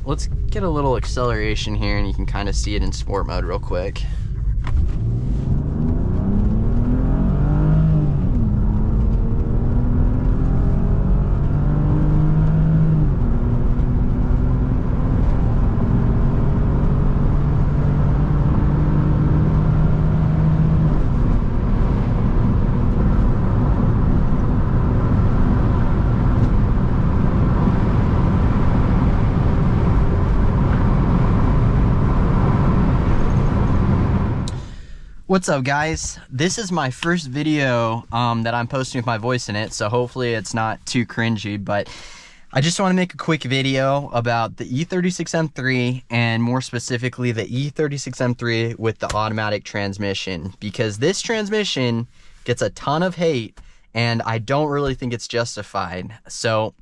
let's get a little acceleration here and you can kind of see it in sport mode real quick. What's up, guys? This is my first video that I'm posting with my voice in it, so hopefully it's not too cringy, but I just want to make a quick video about the E36 M3 and more specifically the E36 M3 with the automatic transmission, because this transmission gets a ton of hate and I don't really think it's justified. So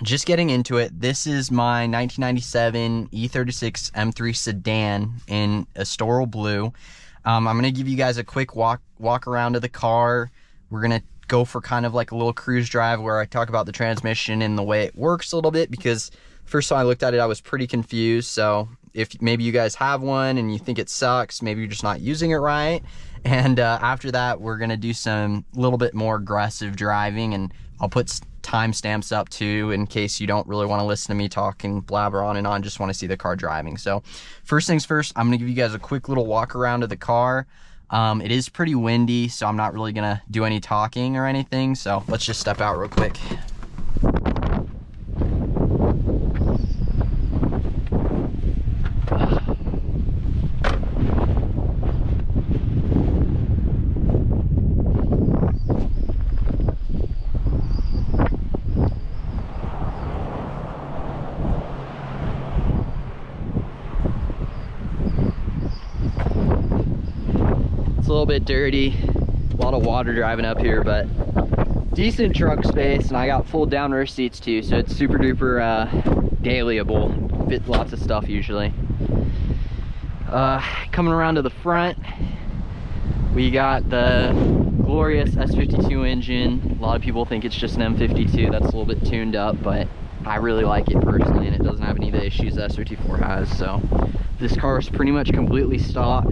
just getting into it, this is my 1997 E36 M3 sedan in Astoral Blue. I'm going to give you guys a quick walk around of the car. We're going to go for kind of like a little cruise drive where I talk about the transmission and the way it works a little bit, because first time I looked at it, I was pretty confused. So if maybe you guys have one and you think it sucks, maybe you're just not using it right. And after that, we're going to do some little bit more aggressive driving, and I'll put timestamps up too in case you don't really want to listen to me talk and blabber on and on, just want to see the car driving. So first things first, I'm going to give you guys a quick little walk around of the car. It is pretty windy, so I'm not really going to do any talking or anything, so let's just step out real quick. A little bit dirty, a lot of water driving up here, but decent truck space, and I got full down rear seats too, so it's super duper dailyable. Fits lots of stuff usually. Coming around to the front, we got the glorious S52 engine. A lot of people think it's just an M52 that's a little bit tuned up, but I really like it personally, and it doesn't have any of the issues the S54 has. So this car is pretty much completely stock.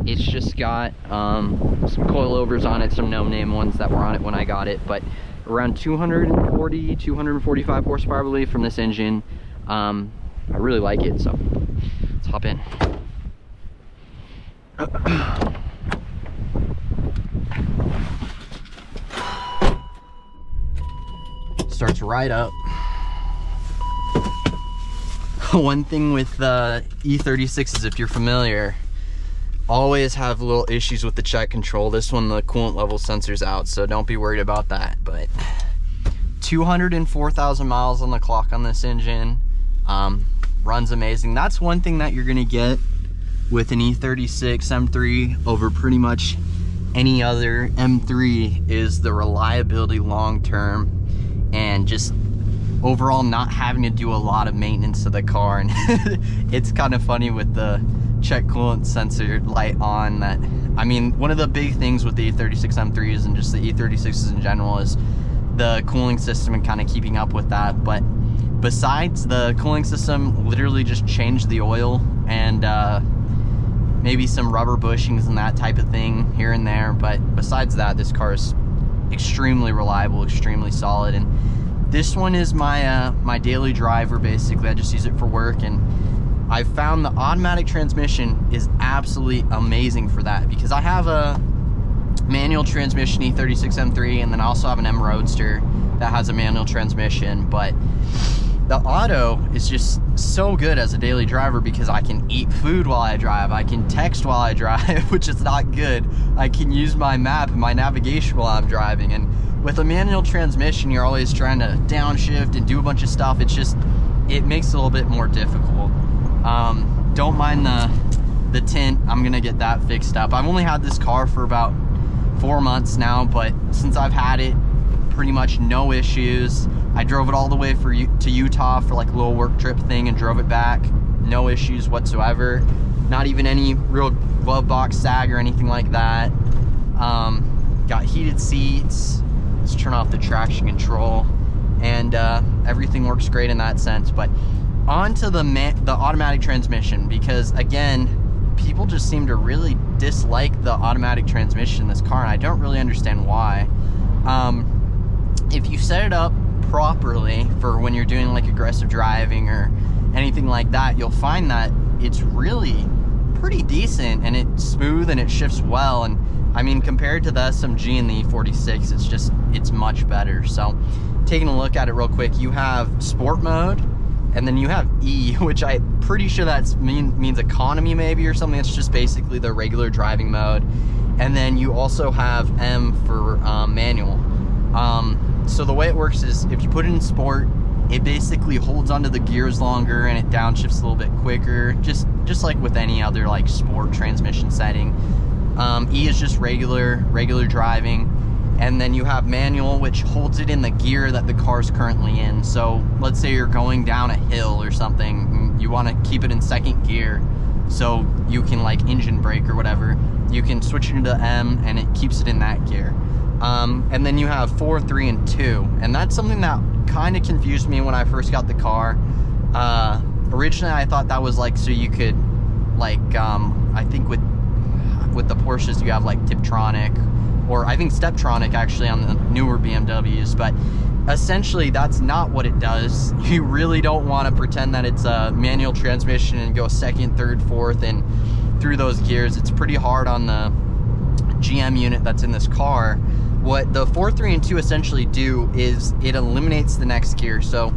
It's just got some coilovers on it, some no-name ones that were on it when I got it, but around 240, 245 horsepower, I believe, from this engine. I really like it, so let's hop in. Starts right up. One thing with the E36 is, if you're familiar, always have little issues with the check control. This one, the coolant level sensor's out, so don't be worried about that. But 204,000 miles on the clock on this engine. Runs amazing. That's one thing that you're gonna get with an E36 M3 over pretty much any other M3 is the reliability long term, and just overall not having to do a lot of maintenance to the car. And it's kind of funny with the check coolant sensor light on that. I mean, one of the big things with the E36 M3s and just the E36s in general is the cooling system and kind of keeping up with that. But besides the cooling system, literally just change the oil and maybe some rubber bushings and that type of thing here and there. But besides that, this car is extremely reliable, extremely solid. And this one is my my daily driver, basically. I just use it for work, and I found the automatic transmission is absolutely amazing for that, because I have a manual transmission E36 M3, and then I also have an M Roadster that has a manual transmission. But the auto is just so good as a daily driver, because I can eat food while I drive, I can text while I drive, which is not good. I can use my map and my navigation while I'm driving. And with a manual transmission, you're always trying to downshift and do a bunch of stuff. It's just, it makes it a little bit more difficult. Don't mind the tint. I'm gonna get that fixed up. I've only had this car for about 4 months now, but since I've had it, pretty much no issues. I drove it all the way to Utah for like a little work trip thing and drove it back. No issues whatsoever. Not even any real glove box sag or anything like that. Got heated seats. Let's turn off the traction control, and everything works great in that sense. But onto the automatic transmission, because again, people just seem to really dislike the automatic transmission in this car, and I don't really understand why. If you set it up properly for when you're doing like aggressive driving or anything like that, you'll find that it's really pretty decent, and it's smooth and it shifts well. And I mean, compared to the SMG and the E36, it's much better. So taking a look at it real quick, you have sport mode, and then you have E, which I'm pretty sure that means economy maybe or something. It's just basically the regular driving mode. And then you also have M for manual. So the way it works is if you put it in sport, it basically holds onto the gears longer and it downshifts a little bit quicker, just like with any other like sport transmission setting. E is just regular driving. And then you have manual, which holds it in the gear that the car's currently in. So let's say you're going down a hill or something, you want to keep it in second gear so you can like engine brake or whatever. You can switch it into M and it keeps it in that gear. And then you have 4, 3, and 2. And that's something that kind of confused me when I first got the car. Originally I thought that was like so you could like, I think with the Porsches you have like Tiptronic, or I think Steptronic actually on the newer BMWs, but essentially that's not what it does. You really don't want to pretend that it's a manual transmission and go second, third, fourth, and through those gears. It's pretty hard on the GM unit that's in this car. What the 4, 3, and 2 essentially do is it eliminates the next gear. So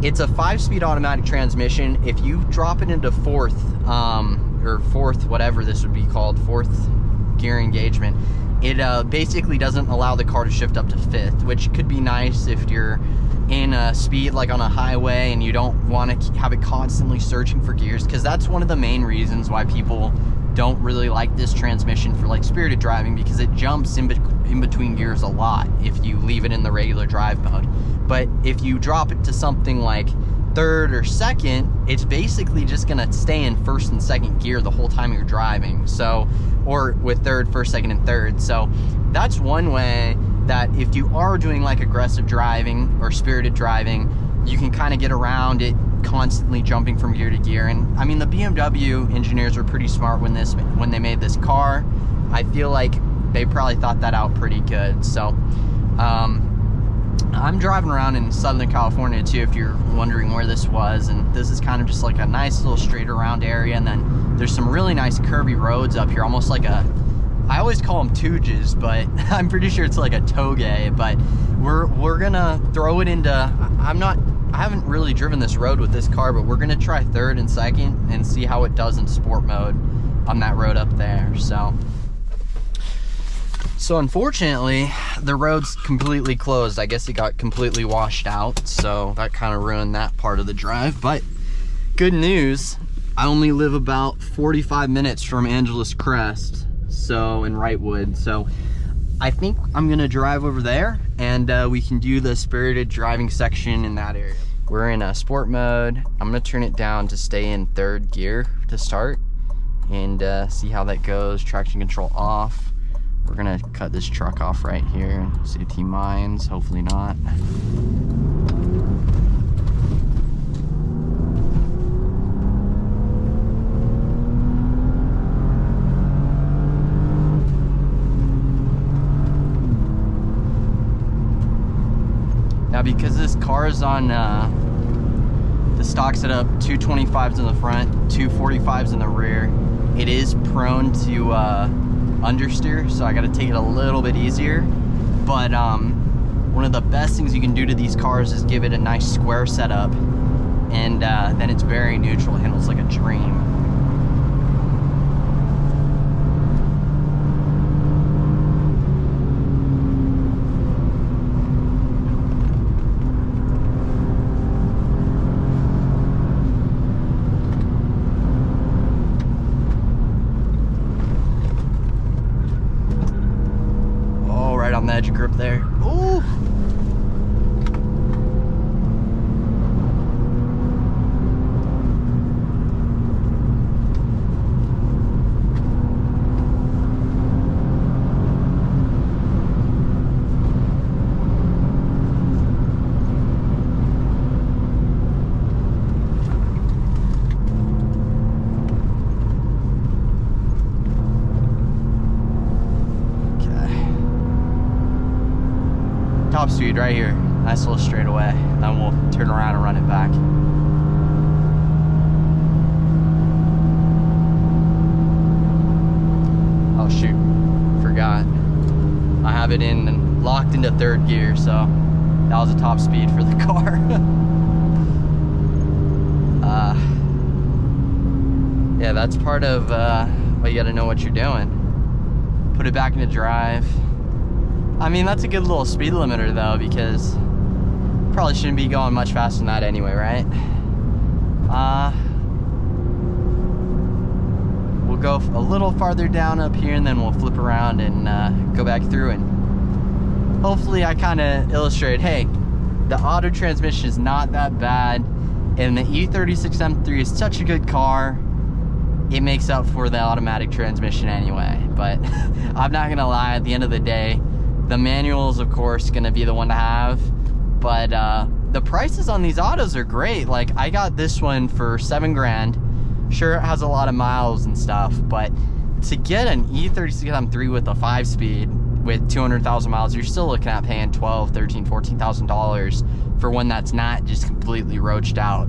it's a 5-speed automatic transmission. If you drop it into fourth, or fourth, whatever this would be called, fourth gear engagement, it basically doesn't allow the car to shift up to fifth, which could be nice if you're in a speed like on a highway and you don't want to have it constantly searching for gears, because that's one of the main reasons why people don't really like this transmission for like spirited driving, because it jumps in between gears a lot if you leave it in the regular drive mode. But if you drop it to something like third or second, it's basically just gonna stay in first and second gear the whole time you're driving. So, or with third, first, second, and third. So that's one way that if you are doing like aggressive driving or spirited driving, you can kind of get around it constantly jumping from gear to gear. And I mean, the BMW engineers were pretty smart when they made this car. I feel like they probably thought that out pretty good. So I'm driving around in Southern California too, if you're wondering where this was, and this is kind of just like a nice little straight around area, and then there's some really nice curvy roads up here, almost like I always call them tooges, but I'm pretty sure it's like a toge. But we're gonna throw it into, I haven't really driven this road with this car, but we're gonna try third and second and see how it does in sport mode on that road up there. So unfortunately, the road's completely closed. I guess it got completely washed out, so that kind of ruined that part of the drive. But good news, I only live about 45 minutes from Angeles Crest, so in Wrightwood. So I think I'm gonna drive over there and we can do the spirited driving section in that area. We're in sport mode. I'm gonna turn it down to stay in third gear to start and see how that goes. Traction control off. We're gonna cut this truck off right here and see if he minds. Hopefully not. Now, because this car is on the stock setup, 225s in the front, 245s in the rear, it is prone to understeer, so I got to take it a little bit easier. But one of the best things you can do to these cars is give it a nice square setup, and then it's very neutral. It handles like a dream. On the edge of grip there. Ooh! 5-speed right here. Nice little straightaway. Then we'll turn around and run it back. Oh shoot, forgot. I have it in and locked into 3rd gear, so that was a top speed for the car. Yeah, that's part of well, you gotta know what you're doing. Put it back into drive. I mean, that's a good little speed limiter though, because probably shouldn't be going much faster than that anyway, right? We'll go a little farther down up here and then we'll flip around and go back through, and hopefully I kind of illustrate, hey, the auto transmission is not that bad, and the E36 M3 is such a good car. It makes up for the automatic transmission anyway. But I'm not gonna lie, at the end of the day, the manual is of course gonna be the one to have, but the prices on these autos are great. Like, I got this one for $7 grand. Sure, it has a lot of miles and stuff, but to get an E36 M3 with a 5-speed with 200,000 miles, you're still looking at paying $12,000, $13,000, $14,000 for one that's not just completely roached out.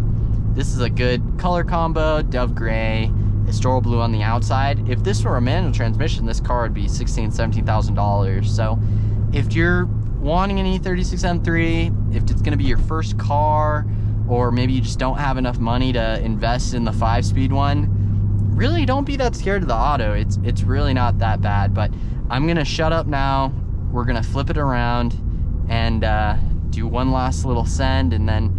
This is a good color combo, dove gray, Estoril blue on the outside. If this were a manual transmission, this car would be $16,000, $17,000. So if you're wanting an E36 M3, if it's gonna be your first car, or maybe you just don't have enough money to invest in the 5-speed one, really don't be that scared of the auto. It's really not that bad. But I'm gonna shut up now. We're gonna flip it around and do one last little send, and then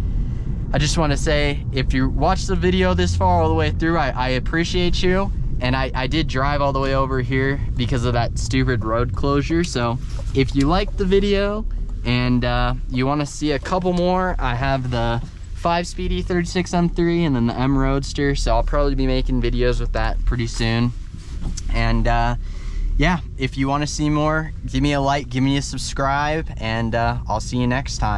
I just want to say, if you watched the video this far all the way through, I appreciate you. And I did drive all the way over here because of that stupid road closure. So if you liked the video and you want to see a couple more, I have the 5-speed E36 M3 and then the M Roadster. So I'll probably be making videos with that pretty soon. And yeah, if you want to see more, give me a like, give me a subscribe, and I'll see you next time.